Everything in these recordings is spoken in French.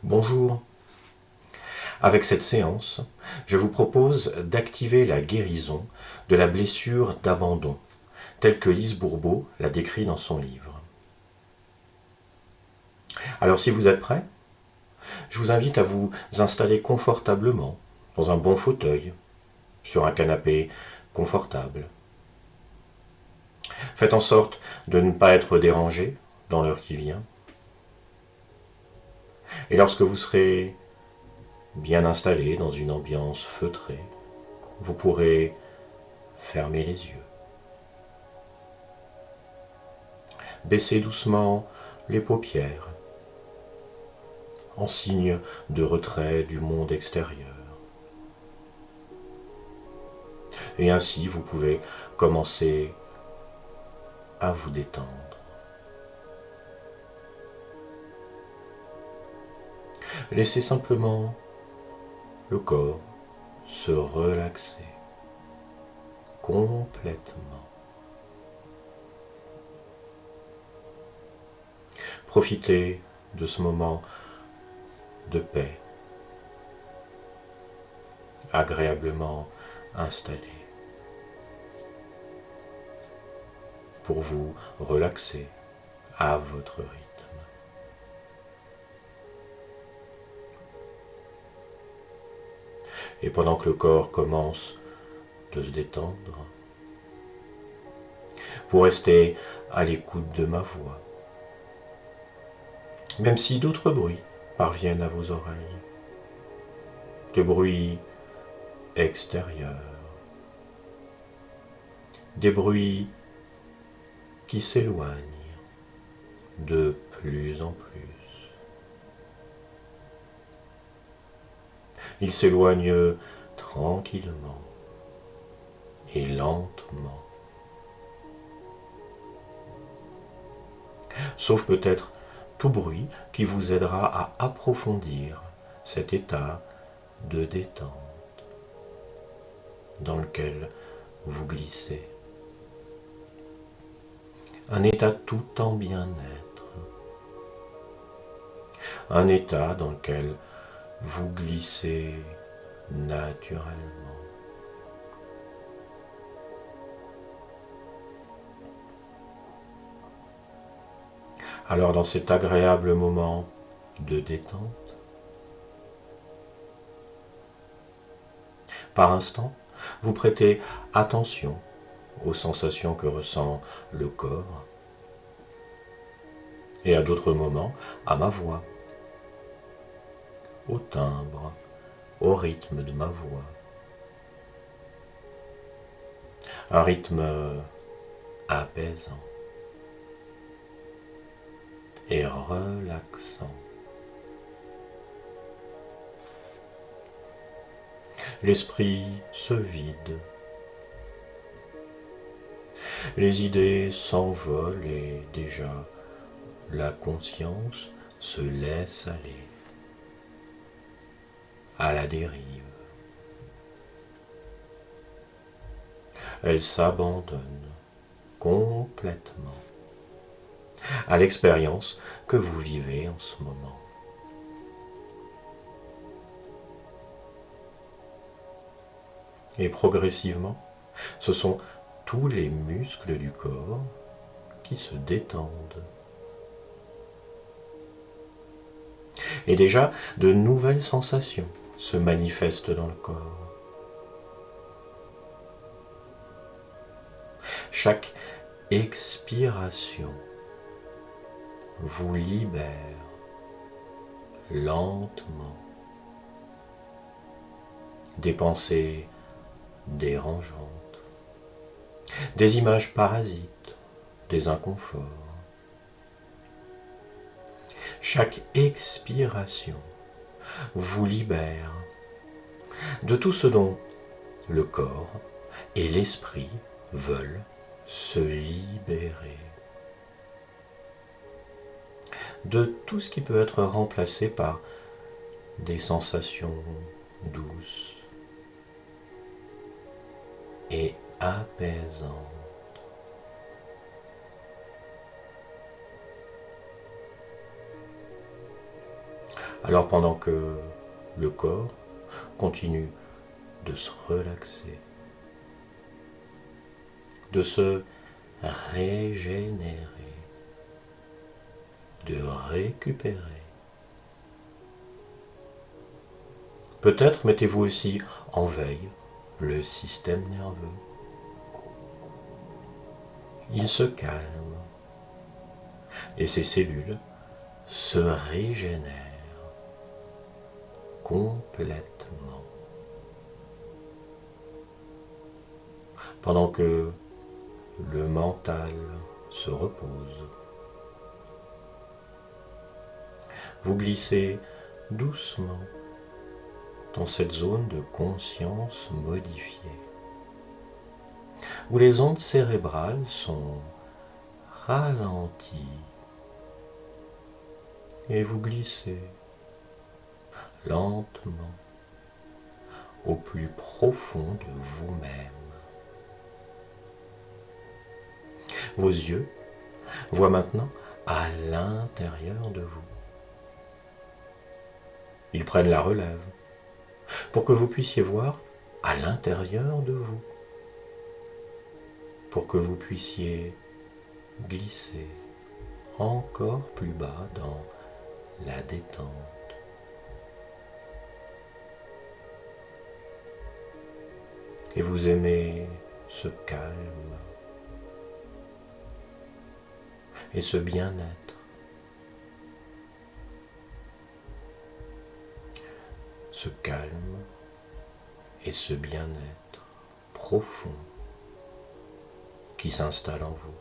Bonjour. Avec cette séance, je vous propose d'activer la guérison de la blessure d'abandon, telle que Lise Bourbeau l'a décrit dans son livre. Alors si vous êtes prêts, je vous invite à vous installer confortablement dans un bon fauteuil, sur un canapé confortable. Faites en sorte de ne pas être dérangé dans l'heure qui vient. Et lorsque vous serez bien installé dans une ambiance feutrée, vous pourrez fermer les yeux. Baissez doucement les paupières, en signe de retrait du monde extérieur. Et ainsi, vous pouvez commencer à vous détendre. Laissez simplement le corps se relaxer complètement. Profitez de ce moment de paix, agréablement installé, pour vous relaxer à votre rythme. Et pendant que le corps commence de se détendre, vous restez à l'écoute de ma voix, même si d'autres bruits parviennent à vos oreilles, des bruits extérieurs, des bruits qui s'éloignent de plus en plus. Ils s'éloignent tranquillement et lentement. Sauf peut-être tout bruit qui vous aidera à approfondir cet état de détente dans lequel vous glissez. Un état tout en bien-être. Un état dans lequel vous glissez naturellement. Alors dans cet agréable moment de détente, par instant, vous prêtez attention aux sensations que ressent le corps et à d'autres moments à ma voix, au timbre, au rythme de ma voix. Un rythme apaisant et relaxant. L'esprit se vide. Les idées s'envolent et déjà la conscience se laisse aller à la dérive. Elle s'abandonne complètement à l'expérience que vous vivez en ce moment. Et progressivement, ce sont tous les muscles du corps qui se détendent. Et déjà, de nouvelles sensations se manifestent dans le corps. Chaque expiration vous libère lentement des pensées dérangeantes, des images parasites, des inconforts. Chaque expiration vous libère de tout ce dont le corps et l'esprit veulent se libérer. De tout ce qui peut être remplacé par des sensations douces et apaisantes. Alors pendant que le corps continue de se relaxer, de se régénérer, de récupérer. Peut-être mettez-vous aussi en veille le système nerveux. Il se calme et ses cellules se régénèrent complètement. Pendant que le mental se repose, vous glissez doucement dans cette zone de conscience modifiée, où les ondes cérébrales sont ralenties et vous glissez lentement au plus profond de vous-même. Vos yeux voient maintenant à l'intérieur de vous. Ils prennent la relève pour que vous puissiez voir à l'intérieur de vous, pour que vous puissiez glisser encore plus bas dans la détente. Et vous aimez ce calme et ce bien-être. Ce calme et ce bien-être profond qui s'installe en vous.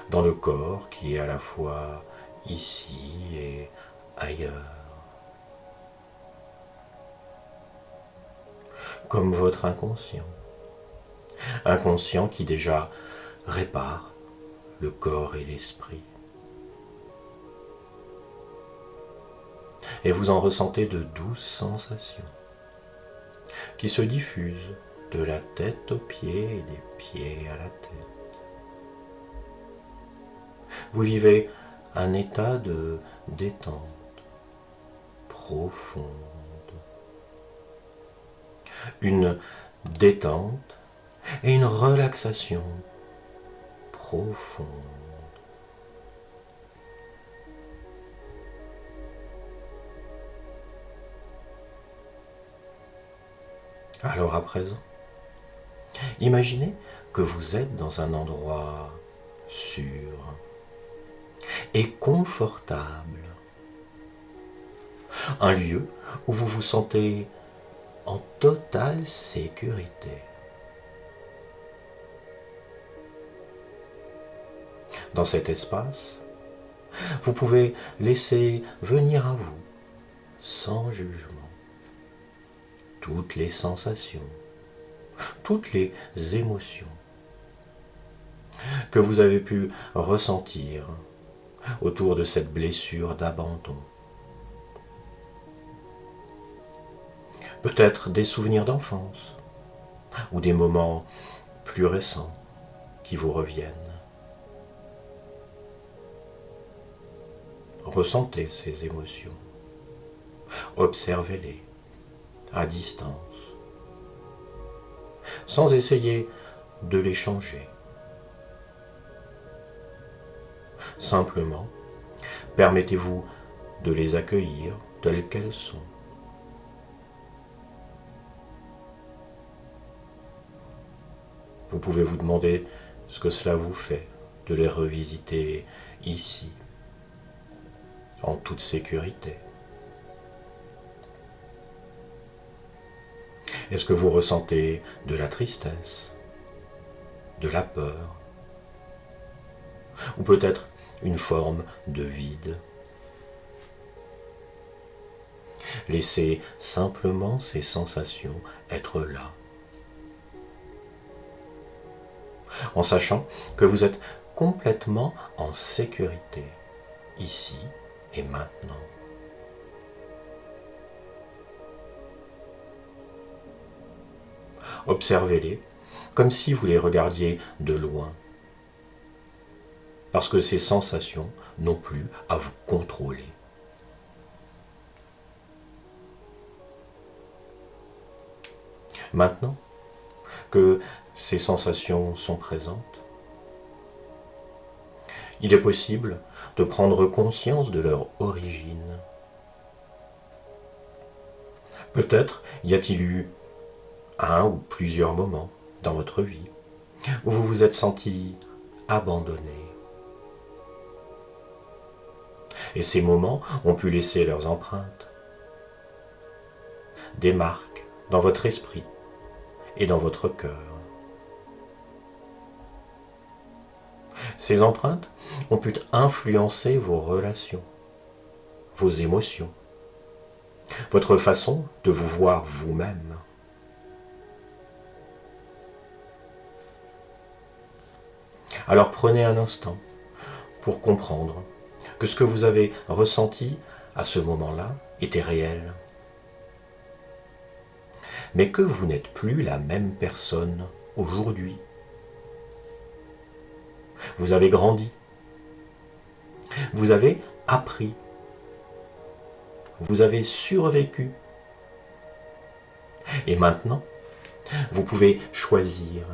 Dans le corps qui est à la fois ici et ailleurs. Comme votre inconscient. Inconscient qui déjà répare le corps et l'esprit. Et vous en ressentez de douces sensations qui se diffusent de la tête aux pieds et des pieds à la tête. Vous vivez un état de détente profonde. Une détente et une relaxation profonde. Alors à présent, imaginez que vous êtes dans un endroit sûr et confortable. Un lieu où vous vous sentez en totale sécurité. Dans cet espace, vous pouvez laisser venir à vous, sans jugement, toutes les sensations, toutes les émotions que vous avez pu ressentir autour de cette blessure d'abandon. Peut-être des souvenirs d'enfance ou des moments plus récents qui vous reviennent. Ressentez ces émotions, observez-les à distance, sans essayer de les changer. Simplement, permettez-vous de les accueillir telles qu'elles sont. Vous pouvez vous demander ce que cela vous fait de les revisiter ici, en toute sécurité. Est-ce que vous ressentez de la tristesse, de la peur, ou peut-être une forme de vide? Laissez simplement ces sensations être là, en sachant que vous êtes complètement en sécurité, ici et maintenant. Observez-les comme si vous les regardiez de loin. parce que ces sensations n'ont plus à vous contrôler. Maintenant que ces sensations sont présentes, il est possible de prendre conscience de leur origine. Peut-être y a-t-il eu un ou plusieurs moments dans votre vie où vous vous êtes senti abandonné. Et ces moments ont pu laisser leurs empreintes, des marques dans votre esprit et dans votre cœur. Ces empreintes ont pu influencer vos relations, vos émotions, votre façon de vous voir vous-même. Alors prenez un instant pour comprendre que ce que vous avez ressenti à ce moment-là était réel, mais que vous n'êtes plus la même personne aujourd'hui. Vous avez grandi, vous avez appris, vous avez survécu. Et maintenant, vous pouvez choisir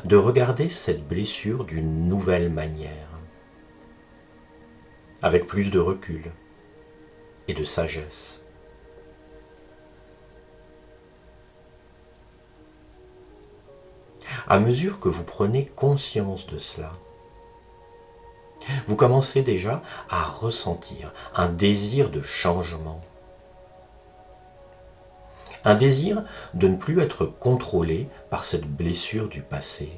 de regarder cette blessure d'une nouvelle manière, avec plus de recul et de sagesse. À mesure que vous prenez conscience de cela, vous commencez déjà à ressentir un désir de changement. Un désir de ne plus être contrôlé par cette blessure du passé.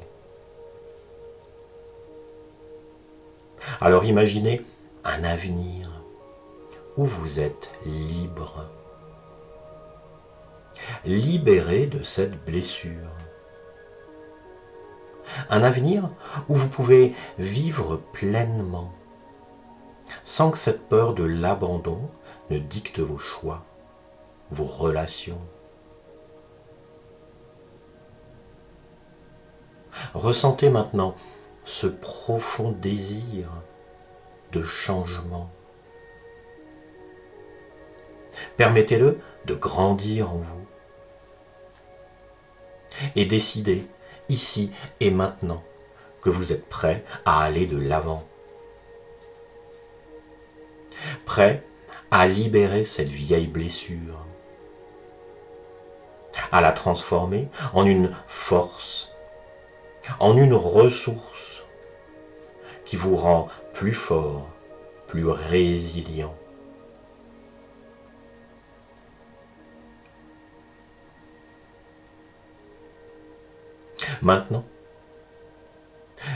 Alors imaginez un avenir où vous êtes libre, libéré de cette blessure. Un avenir où vous pouvez vivre pleinement, sans que cette peur de l'abandon ne dicte vos choix, vos relations. Ressentez maintenant ce profond désir de changement. Permettez-le de grandir en vous. Et décidez, ici et maintenant, que vous êtes prêt à aller de l'avant. Prêt à libérer cette vieille blessure, à la transformer en une force, en une ressource qui vous rend plus fort, plus résilient. Maintenant,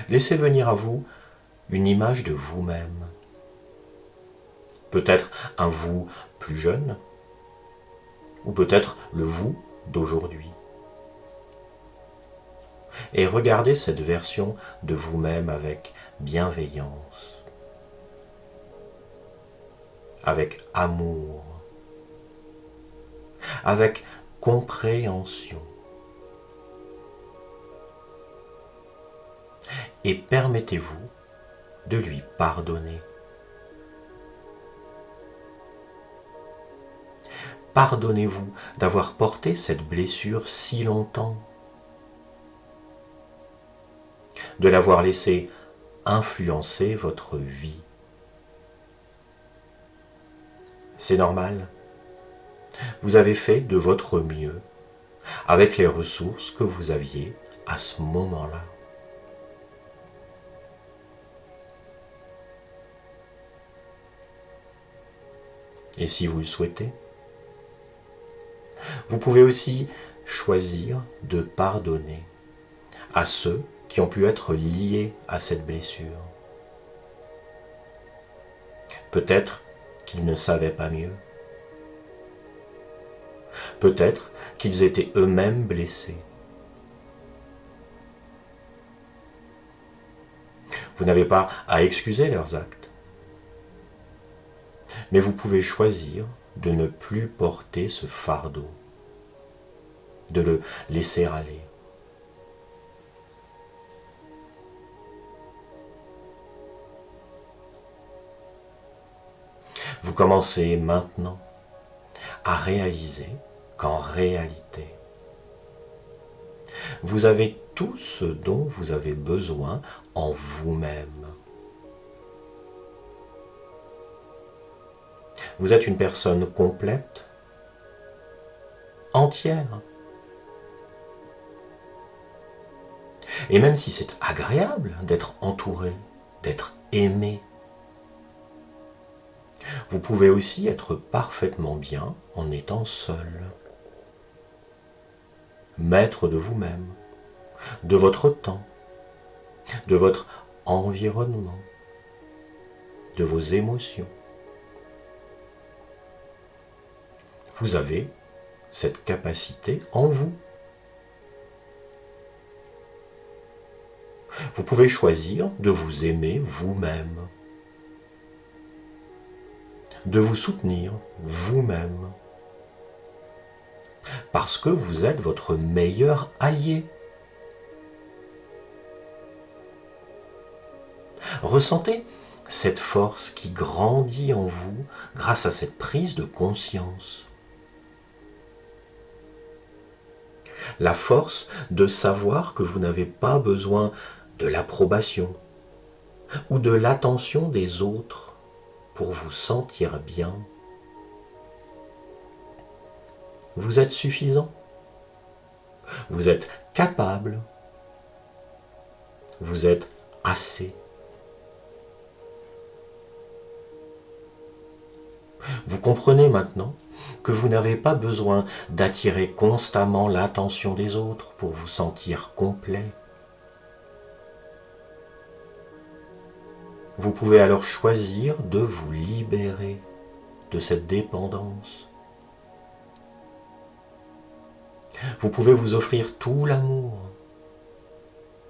laissez venir à vous une image de vous-même. Peut-être un vous plus jeune, ou peut-être le vous d'aujourd'hui. Et regardez cette version de vous-même avec bienveillance, avec amour, avec compréhension. Et permettez-vous de lui pardonner. Pardonnez-vous d'avoir porté cette blessure si longtemps, de l'avoir laissé influencer votre vie. C'est normal. Vous avez fait de votre mieux avec les ressources que vous aviez à ce moment-là. Et si vous le souhaitez, vous pouvez aussi choisir de pardonner à ceux qui ont pu être liés à cette blessure. Peut-être qu'ils ne savaient pas mieux. Peut-être qu'ils étaient eux-mêmes blessés. Vous n'avez pas à excuser leurs actes. Mais vous pouvez choisir de ne plus porter ce fardeau, de le laisser aller. Vous commencez maintenant à réaliser qu'en réalité, vous avez tout ce dont vous avez besoin en vous-même. Vous êtes une personne complète, entière. Et même si c'est agréable d'être entouré, d'être aimé, vous pouvez aussi être parfaitement bien en étant seul. Maître de vous-même, de votre temps, de votre environnement, de vos émotions. Vous avez cette capacité en vous. Vous pouvez choisir de vous aimer vous-même, de vous soutenir vous-même, parce que vous êtes votre meilleur allié. Ressentez cette force qui grandit en vous grâce à cette prise de conscience. La force de savoir que vous n'avez pas besoin de l'approbation ou de l'attention des autres pour vous sentir bien. Vous êtes suffisant. Vous êtes capable. Vous êtes assez. Vous comprenez maintenant que vous n'avez pas besoin d'attirer constamment l'attention des autres pour vous sentir complet. Vous pouvez alors choisir de vous libérer de cette dépendance. Vous pouvez vous offrir tout l'amour,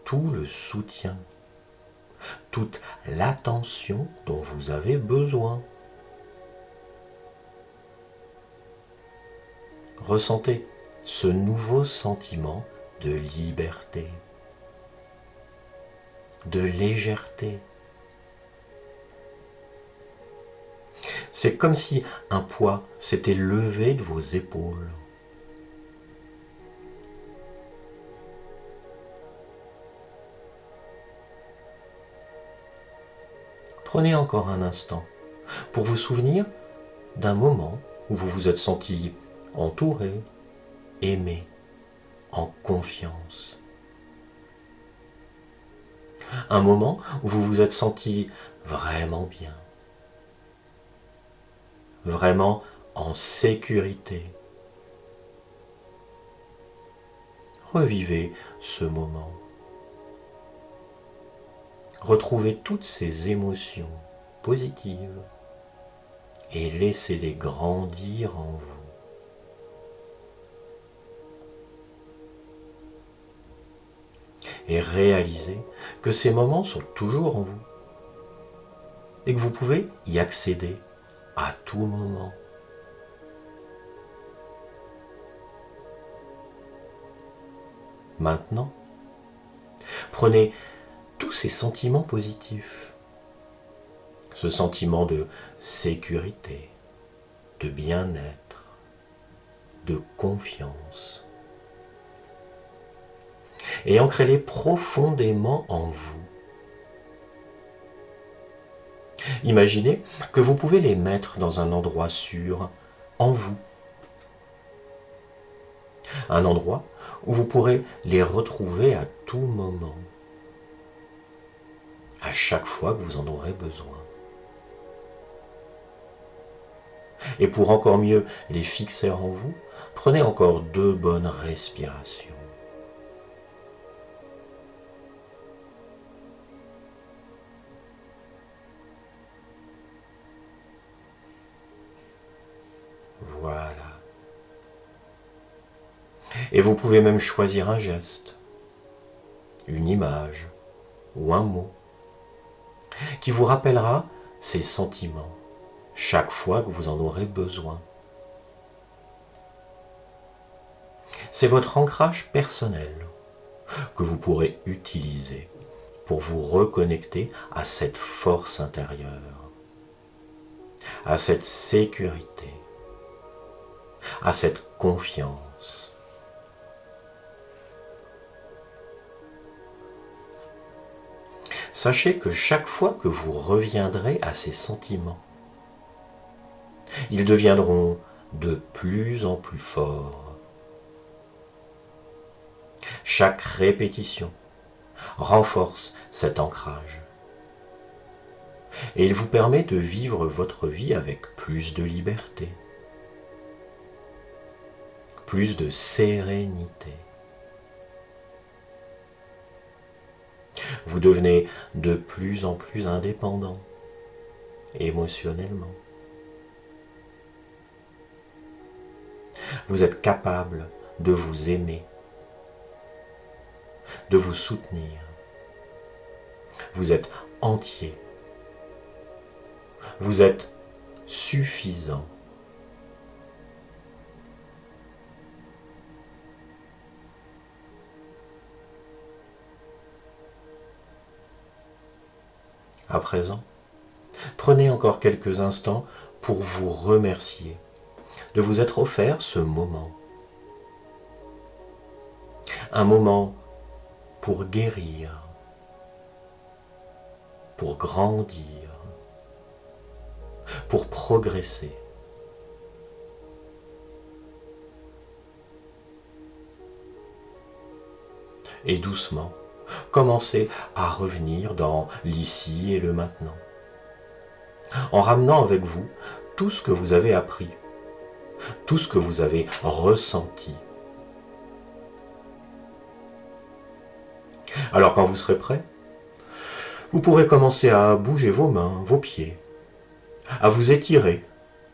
tout le soutien, toute l'attention dont vous avez besoin. Ressentez ce nouveau sentiment de liberté, de légèreté. C'est comme si un poids s'était levé de vos épaules. Prenez encore un instant pour vous souvenir d'un moment où vous vous êtes senti entouré, aimé, en confiance. Un moment où vous vous êtes senti vraiment bien, vraiment en sécurité. Revivez ce moment. Retrouvez toutes ces émotions positives et laissez-les grandir en vous. Et réalisez que ces moments sont toujours en vous et que vous pouvez y accéder à tout moment. Maintenant, prenez tous ces sentiments positifs, ce sentiment de sécurité, de bien-être, de confiance, et ancrez-les profondément en vous. Imaginez que vous pouvez les mettre dans un endroit sûr, en vous. Un endroit où vous pourrez les retrouver à tout moment, à chaque fois que vous en aurez besoin. Et pour encore mieux les fixer en vous, prenez encore 2 bonnes respirations. Voilà. Et vous pouvez même choisir un geste, une image ou un mot qui vous rappellera ces sentiments chaque fois que vous en aurez besoin. C'est votre ancrage personnel que vous pourrez utiliser pour vous reconnecter à cette force intérieure, à cette sécurité, à cette confiance. Sachez que chaque fois que vous reviendrez à ces sentiments, ils deviendront de plus en plus forts. Chaque répétition renforce cet ancrage et il vous permet de vivre votre vie avec plus de liberté, plus de sérénité. Vous devenez de plus en plus indépendant émotionnellement. Vous êtes capable de vous aimer, de vous soutenir. Vous êtes entier. Vous êtes suffisant. À présent, prenez encore quelques instants pour vous remercier de vous être offert ce moment. Un moment pour guérir, pour grandir, pour progresser. Et doucement, commencez à revenir dans l'ici et le maintenant, en ramenant avec vous tout ce que vous avez appris, tout ce que vous avez ressenti. Alors quand vous serez prêt, vous pourrez commencer à bouger vos mains, vos pieds, à vous étirer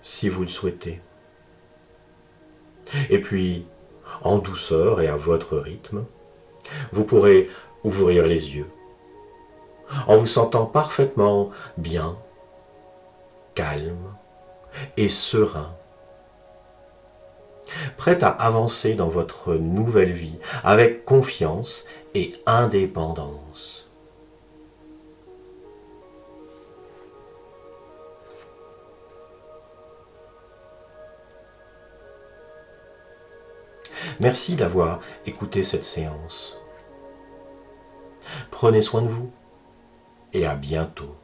si vous le souhaitez. Et puis, en douceur et à votre rythme, vous pourrez ouvrir les yeux en vous sentant parfaitement bien, calme et serein, prêt à avancer dans votre nouvelle vie avec confiance et indépendance. Merci d'avoir écouté cette séance. Prenez soin de vous et à bientôt.